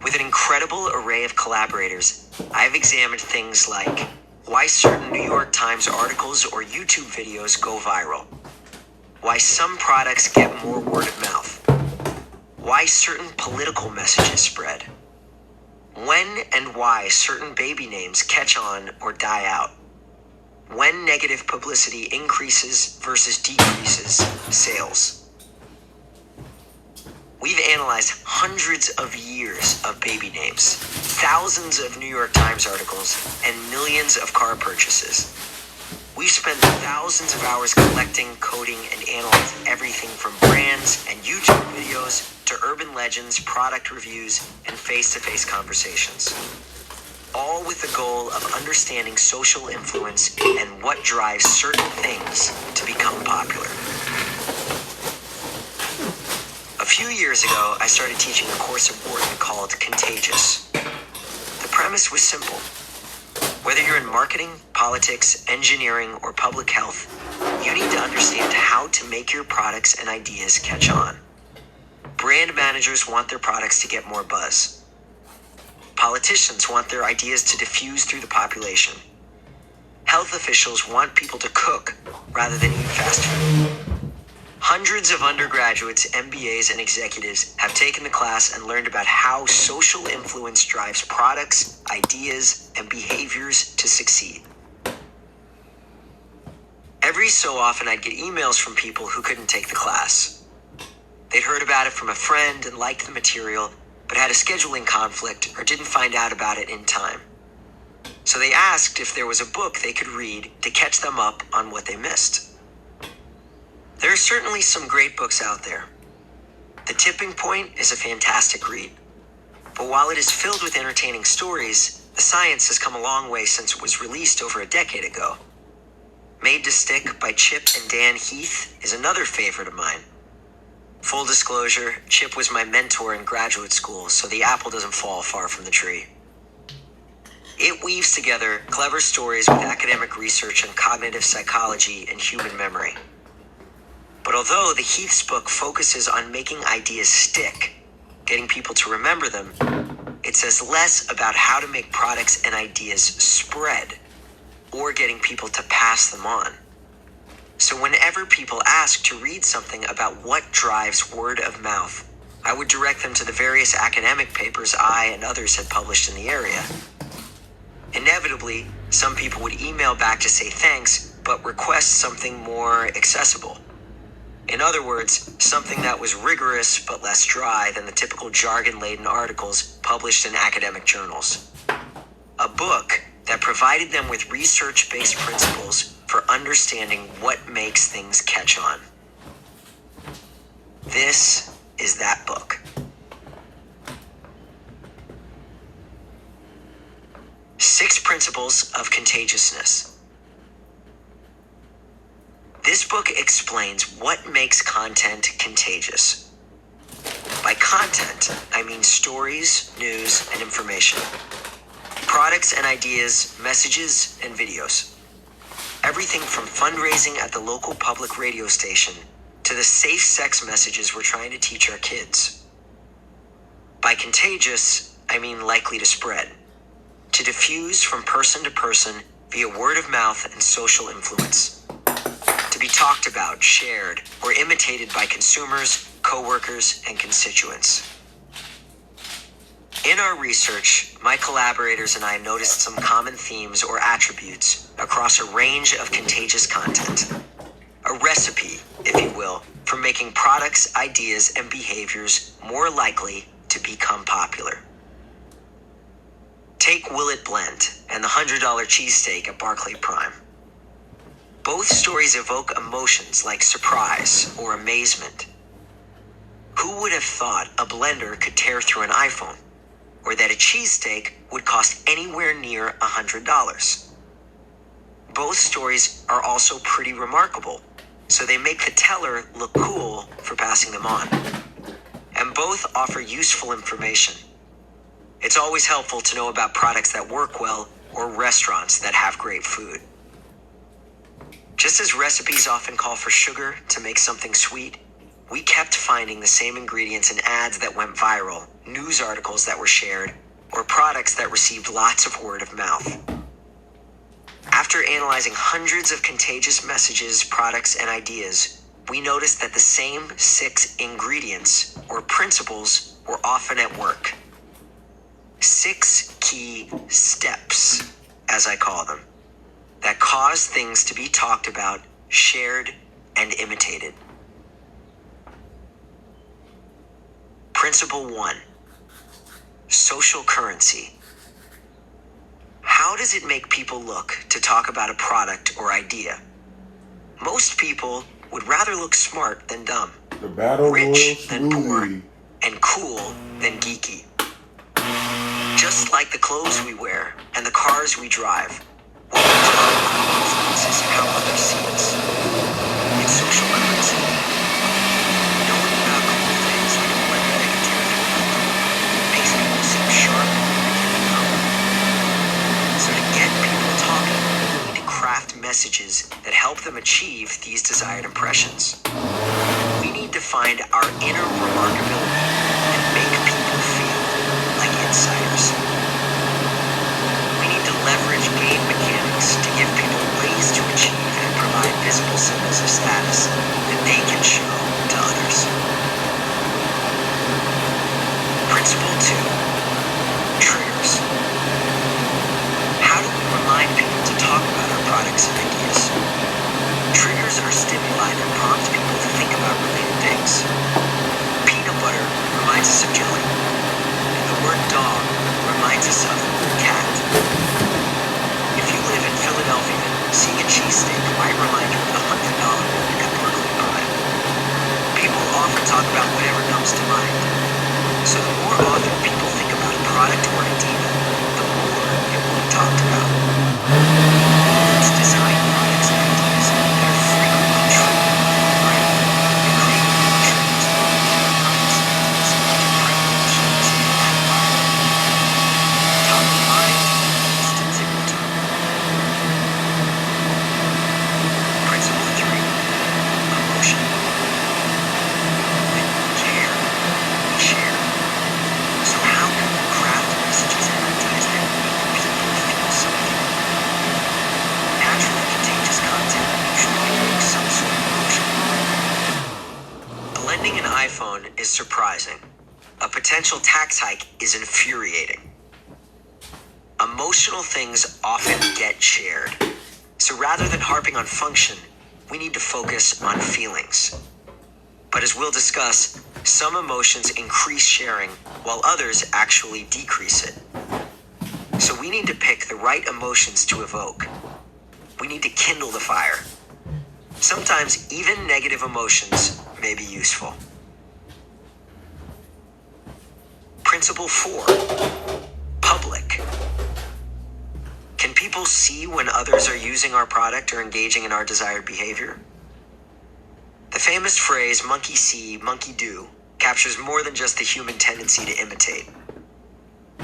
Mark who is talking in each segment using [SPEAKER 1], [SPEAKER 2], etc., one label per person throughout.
[SPEAKER 1] With an incredible array of collaborators, I've examined things like why certain New York Times articles or YouTube videos go viral, why some products get more word of mouth, why certain political messages spread, when and why certain baby names catch on or die out, when negative publicity increases versus decreases sales. We've analyzed hundreds of years of baby names, thousands of New York Times articles, and millions of car purchases. We've spent thousands of hours collecting, coding, and analyzing everything from brands and YouTube videos to urban legends, product reviews, and face-to-face conversations. All with the goal of understanding social influence and what drives certain things to become popular. A few years ago, I started teaching a course at Wharton called Contagious. The premise was simple. Whether you're in marketing, politics, engineering, or public health, you need to understand how to make your products and ideas catch on. Brand managers want their products to get more buzz. Politicians want their ideas to diffuse through the population. Health officials want people to cook rather than eat fast food. Hundreds of undergraduates, MBAs, and executives have taken the class and learned about how social influence drives products, ideas, and behaviors to succeed. Every so often, I'd get emails from people who couldn't take the class. They'd heard about it from a friend and liked the material, but had a scheduling conflict or didn't find out about it in time. So they asked if there was a book they could read to catch them up on what they missed. There are certainly some great books out there. The Tipping Point is a fantastic read. But while it is filled with entertaining stories, the science has come a long way since it was released over a decade ago. Made to Stick by Chip and Dan Heath is another favorite of mine. Full disclosure, Chip was my mentor in graduate school, so the apple doesn't fall far from the tree. It weaves together clever stories with academic research on cognitive psychology and human memory. But although the Heath's book focuses on making ideas stick, getting people to remember them, it says less about how to make products and ideas spread or getting people to pass them on. So whenever people ask to read something about what drives word of mouth, I would direct them to the various academic papers I and others had published in the area. Inevitably, some people would email back to say thanks, but request something more accessible. In other words, something that was rigorous but less dry than the typical jargon-laden articles published in academic journals. A book that provided them with research-based principles for understanding what makes things catch on. This is that book. 6 Principles of Contagiousness. This book explains what makes content contagious. By content, I mean stories, news, and information. Products and ideas, messages, and videos. Everything from fundraising at the local public radio station to the safe sex messages we're trying to teach our kids. By contagious, I mean likely to spread. To diffuse from person to person via word of mouth and social influence. To be talked about, shared, or imitated by consumers, coworkers, and constituents. In our research, my collaborators and I noticed some common themes or attributes across a range of contagious content. A recipe, if you will, for making products, ideas, and behaviors more likely to become popular. Take Will It Blend and the $100 cheesesteak at Barclay Prime. Both stories evoke emotions like surprise or amazement. Who would have thought a blender could tear through an iPhone, or that a cheesesteak would cost anywhere near $100? Both stories are also pretty remarkable, so they make the teller look cool for passing them on. And both offer useful information. It's always helpful to know about products that work well or restaurants that have great food. Just as recipes often call for sugar to make something sweet, we kept finding the same ingredients in ads that went viral news articles that were shared, or products that received lots of word of mouth. After analyzing hundreds of contagious messages, products, and ideas, we noticed that the same 6 ingredients or principles were often at work. 6 key steps, as I call them, that cause things to be talked about, shared, and imitated. Principle 1. Social currency. How does it make people look to talk about a product or idea? Most people would rather look smart than dumb, rich than poor, and cool than geeky. Just like the clothes we wear and the cars we drive, what we talk about influences how others see us. It's social currency. Knowing about cool things like a weather negativity makes people seem sharp and dumb. So to get people talking, we need to craft messages that help them achieve these desired impressions. We need to find our inner remarkability and make people feel like insiders. We need to leverage game mechanics to give people ways to achieve and provide visible symbols of status that they can show to others. Principle 2. Triggers. How do we remind people to talk about our products and ideas? Triggers are stimuli that prompt people to think about related things. Peanut butter reminds us of jelly, and the word dog reminds us of cat. If you live in Philadelphia, seeing a cheesesteak might remind you of the $100 one at Brooklyn Prime. People often talk about whatever comes to mind. So the more often people think about a product or idea, the more it will be talked about. Let's design products and ideas that are frequently true, right? And create triggers that will keep products and ideas to premonitions in that environment. Top of mind, instant signature. Principle 3. Emotion. When we care, we share. So how can we craft messages and ideas that make people feel something? Naturally contagious content usually evokes some sort of emotion. Blending an iPhone is surprising. A potential tax hike is infuriating. Emotional things often get shared. So rather than harping on function, we need to focus on feelings. But as we'll discuss, some emotions increase sharing while others actually decrease it. So we need to pick the right emotions to evoke. We need to kindle the fire. Sometimes even negative emotions may be useful. Principle 4. Public. Can people see when others are using our product or engaging in our desired behavior? The famous phrase, monkey see, monkey do, captures more than just the human tendency to imitate.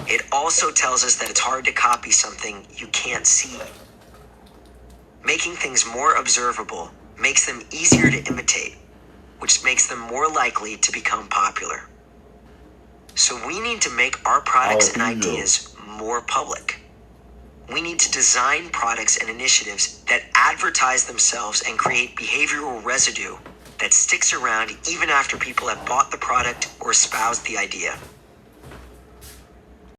[SPEAKER 1] It also tells us that it's hard to copy something you can't see. Making things more observable makes them easier to imitate, which makes them more likely to become popular. So we need to make our products and ideas more public. We need to design products and initiatives that advertise themselves and create behavioral residue that sticks around even after people have bought the product or espoused the idea.